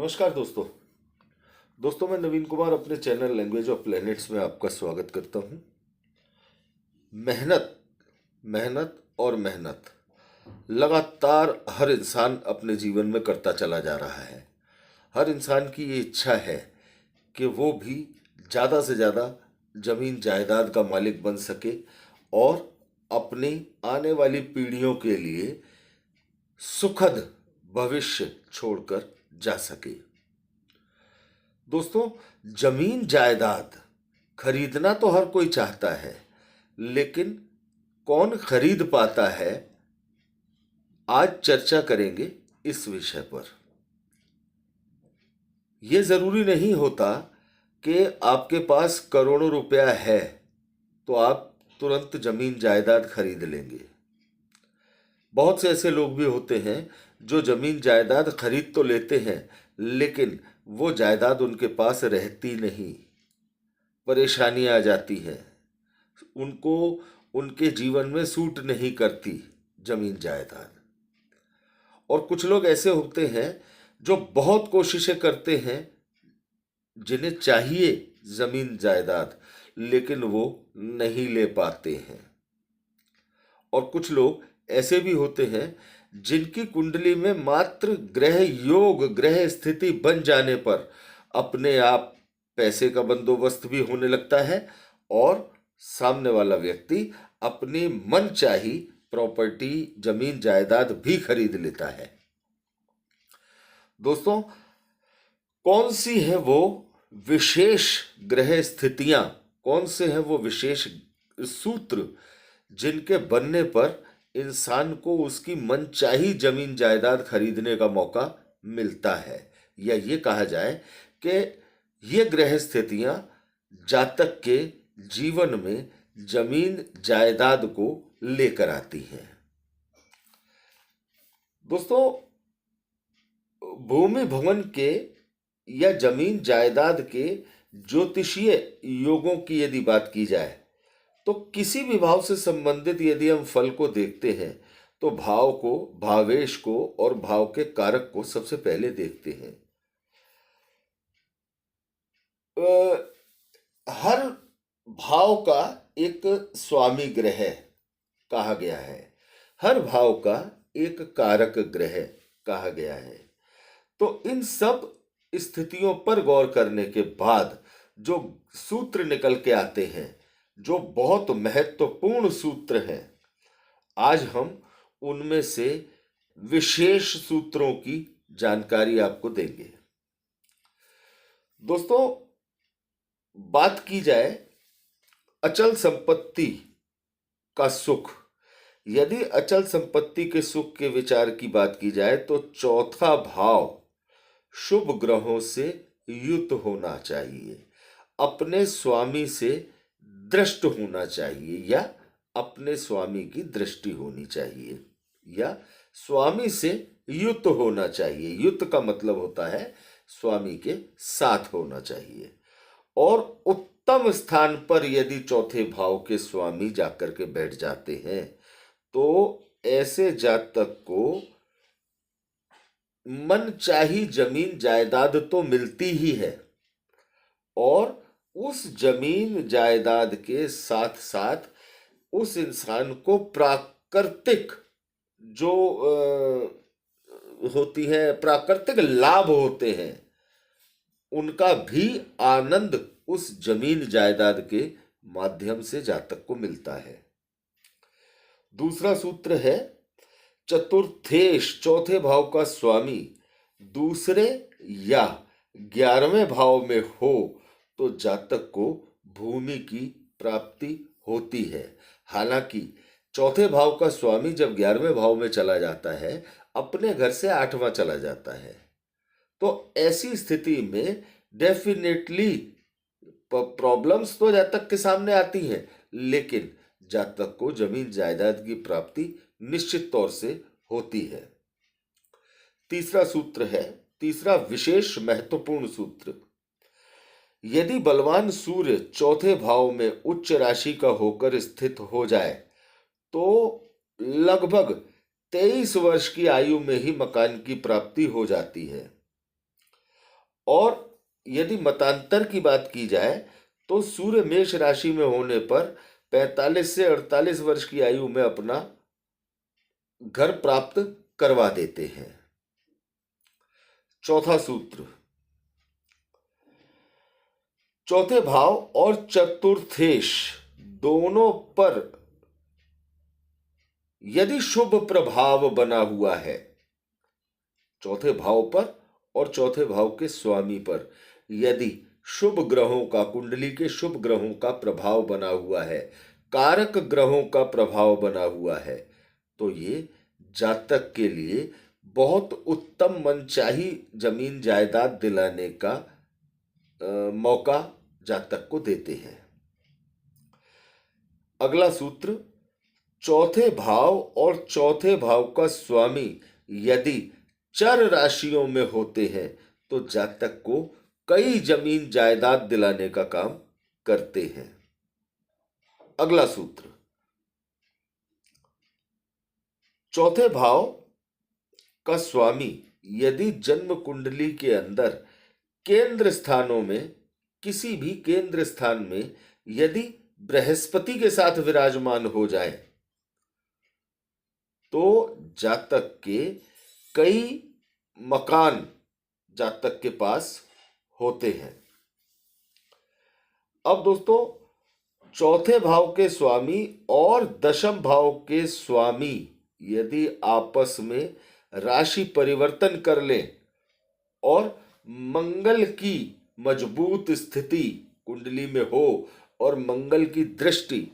नमस्कार दोस्तों मैं नवीन कुमार अपने चैनल लैंग्वेज ऑफ प्लैनेट्स में आपका स्वागत करता हूँ। मेहनत मेहनत और मेहनत लगातार हर इंसान अपने जीवन में करता चला जा रहा है। हर इंसान की ये इच्छा है कि वो भी ज़्यादा से ज़्यादा ज़मीन जायदाद का मालिक बन सके और अपनी आने वाली पीढ़ियों के लिए सुखद भविष्य छोड़कर जा सके। दोस्तों, जमीन जायदाद खरीदना तो हर कोई चाहता है, लेकिन कौन खरीद पाता है, आज चर्चा करेंगे इस विषय पर। यह जरूरी नहीं होता कि आपके पास करोड़ों रुपया है तो आप तुरंत जमीन जायदाद खरीद लेंगे। बहुत से ऐसे लोग भी होते हैं जो जमीन जायदाद खरीद तो लेते हैं, लेकिन वो जायदाद उनके पास रहती नहीं, परेशानी आ जाती है, उनको उनके जीवन में सूट नहीं करती जमीन जायदाद। और कुछ लोग ऐसे होते हैं जो बहुत कोशिशें करते हैं, जिन्हें चाहिए जमीन जायदाद, लेकिन वो नहीं ले पाते हैं। और कुछ लोग ऐसे भी होते हैं जिनकी कुंडली में मात्र ग्रह योग, ग्रह स्थिति बन जाने पर अपने आप पैसे का बंदोबस्त भी होने लगता है और सामने वाला व्यक्ति अपनी मनचाही प्रॉपर्टी, जमीन जायदाद भी खरीद लेता है। दोस्तों, कौन सी है वो विशेष ग्रह स्थितियां, कौन से हैं वो विशेष सूत्र जिनके बनने पर इंसान को उसकी मनचाही जमीन जायदाद खरीदने का मौका मिलता है, या ये कहा जाए कि ये ग्रह स्थितियां जातक के जीवन में जमीन जायदाद को लेकर आती हैं। दोस्तों, भूमि भवन के या जमीन जायदाद के ज्योतिषीय योगों की यदि बात की जाए तो किसी भी भाव से संबंधित यदि हम फल को देखते हैं तो भाव को, भावेश को और भाव के कारक को सबसे पहले देखते हैं। हर भाव का एक स्वामी ग्रह कहा गया है, हर भाव का एक कारक ग्रह कहा गया है। तो इन सब स्थितियों पर गौर करने के बाद जो सूत्र निकल के आते हैं, जो बहुत महत्वपूर्ण सूत्र हैं, आज हम उनमें से विशेष सूत्रों की जानकारी आपको देंगे। दोस्तों, बात की जाए अचल संपत्ति का सुख, यदि अचल संपत्ति के सुख के विचार की बात की जाए तो चौथा भाव शुभ ग्रहों से युक्त होना चाहिए, अपने स्वामी से दृष्ट होना चाहिए, या अपने स्वामी की दृष्टि होनी चाहिए, या स्वामी से युक्त होना चाहिए। युक्त का मतलब होता है स्वामी के साथ होना चाहिए। और उत्तम स्थान पर यदि चौथे भाव के स्वामी जाकर के बैठ जाते हैं तो ऐसे जातक को मनचाही जमीन जायदाद तो मिलती ही है, और उस जमीन जायदाद के साथ साथ उस इंसान को प्राकृतिक जो होती है, प्राकृतिक लाभ होते हैं, उनका भी आनंद उस जमीन जायदाद के माध्यम से जातक को मिलता है। दूसरा सूत्र है चतुर्थेश, चौथे भाव का स्वामी दूसरे या 11वें भाव में हो तो जातक को भूमि की प्राप्ति होती है। हालांकि चौथे भाव का स्वामी जब 11वें भाव में चला जाता है, अपने घर से 8वां चला जाता है, तो ऐसी स्थिति में डेफिनेटली प्रॉब्लम्स तो जातक के सामने आती हैं, लेकिन जातक को जमीन जायदाद की प्राप्ति निश्चित तौर से होती है। तीसरा सूत्र है, तीसरा विशेष महत्वपूर्ण सूत्र, यदि बलवान सूर्य चौथे भाव में उच्च राशि का होकर स्थित हो जाए तो लगभग 23 वर्ष की आयु में ही मकान की प्राप्ति हो जाती है। और यदि मतांतर की बात की जाए तो सूर्य मेष राशि में होने पर 45 से 48 वर्ष की आयु में अपना घर प्राप्त करवा देते हैं। चौथा सूत्र, चौथे भाव और चतुर्थेश दोनों पर यदि शुभ प्रभाव बना हुआ है, चौथे भाव पर और चौथे भाव के स्वामी पर यदि शुभ ग्रहों का, कुंडली के शुभ ग्रहों का प्रभाव बना हुआ है, कारक ग्रहों का प्रभाव बना हुआ है, तो ये जातक के लिए बहुत उत्तम मनचाही जमीन जायदाद दिलाने का मौका जातक को देते हैं। अगला सूत्र, चौथे भाव और चौथे भाव का स्वामी यदि चर राशियों में होते हैं तो जातक को कई जमीन जायदाद दिलाने का काम करते हैं। अगला सूत्र, चौथे भाव का स्वामी यदि जन्म कुंडली के अंदर केंद्र स्थानों में, किसी भी केंद्र स्थान में यदि बृहस्पति के साथ विराजमान हो जाए तो जातक के कई मकान जातक के पास होते हैं। अब दोस्तों, चौथे भाव के स्वामी और दशम भाव के स्वामी यदि आपस में राशि परिवर्तन कर लें और मंगल की मजबूत स्थिति कुंडली में हो और मंगल की दृष्टि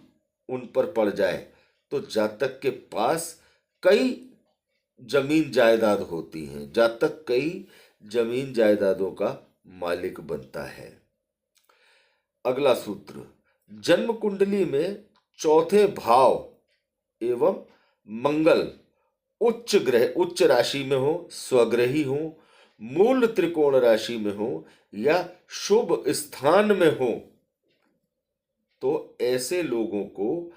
उन पर पड़ जाए तो जातक के पास कई जमीन जायदाद होती हैं, जातक कई जमीन जायदादों का मालिक बनता है। अगला सूत्र, जन्म कुंडली में चौथे भाव एवं मंगल उच्च ग्रह, उच्च राशि में हो, स्वग्रही हो, मूल त्रिकोण राशि में हो या शुभ स्थान में हो तो ऐसे लोगों को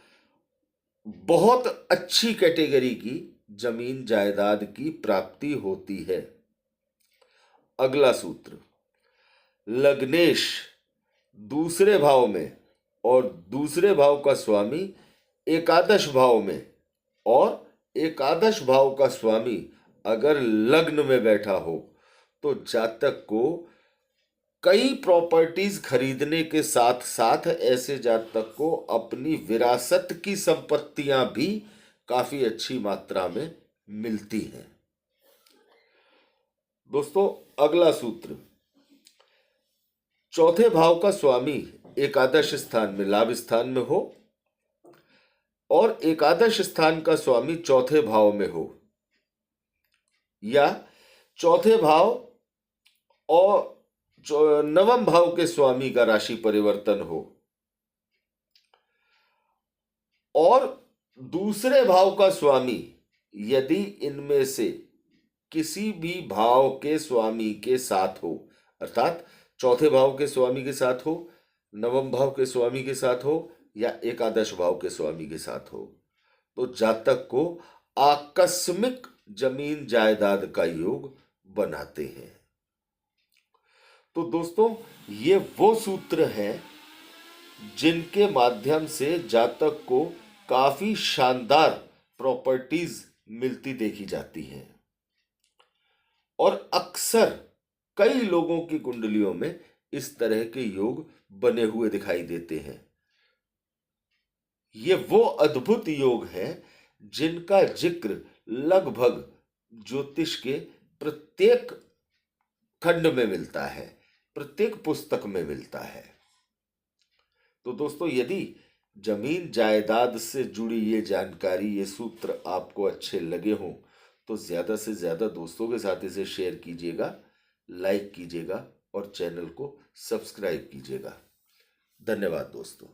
बहुत अच्छी कैटेगरी की जमीन जायदाद की प्राप्ति होती है। अगला सूत्र, लग्नेश दूसरे भाव में और दूसरे भाव का स्वामी एकादश भाव में और एकादश भाव का स्वामी अगर लग्न में बैठा हो तो जातक को कई प्रॉपर्टीज खरीदने के साथ साथ ऐसे जातक को अपनी विरासत की संपत्तियां भी काफी अच्छी मात्रा में मिलती हैं। दोस्तों, अगला सूत्र, चौथे भाव का स्वामी एकादश स्थान में, लाभ स्थान में हो और एकादश स्थान का स्वामी चौथे भाव में हो या चौथे भाव और नवम भाव के स्वामी का राशि परिवर्तन हो और दूसरे भाव का स्वामी यदि इनमें से किसी भी भाव के स्वामी के साथ हो, अर्थात चौथे भाव के स्वामी के साथ हो, नवम भाव के स्वामी के साथ हो या एकादश भाव के स्वामी के साथ हो, तो जातक को आकस्मिक जमीन जायदाद का योग बनाते हैं। तो दोस्तों, ये वो सूत्र हैं जिनके माध्यम से जातक को काफी शानदार प्रॉपर्टीज मिलती देखी जाती हैं और अक्सर कई लोगों की कुंडलियों में इस तरह के योग बने हुए दिखाई देते हैं। ये वो अद्भुत योग हैं जिनका जिक्र लगभग ज्योतिष के प्रत्येक खंड में मिलता है, प्रत्येक पुस्तक में मिलता है। तो दोस्तों, यदि जमीन जायदाद से जुड़ी ये जानकारी, ये सूत्र आपको अच्छे लगे हों तो ज़्यादा से ज़्यादा दोस्तों के साथ इसे शेयर कीजिएगा, लाइक कीजिएगा और चैनल को सब्सक्राइब कीजिएगा। धन्यवाद दोस्तों।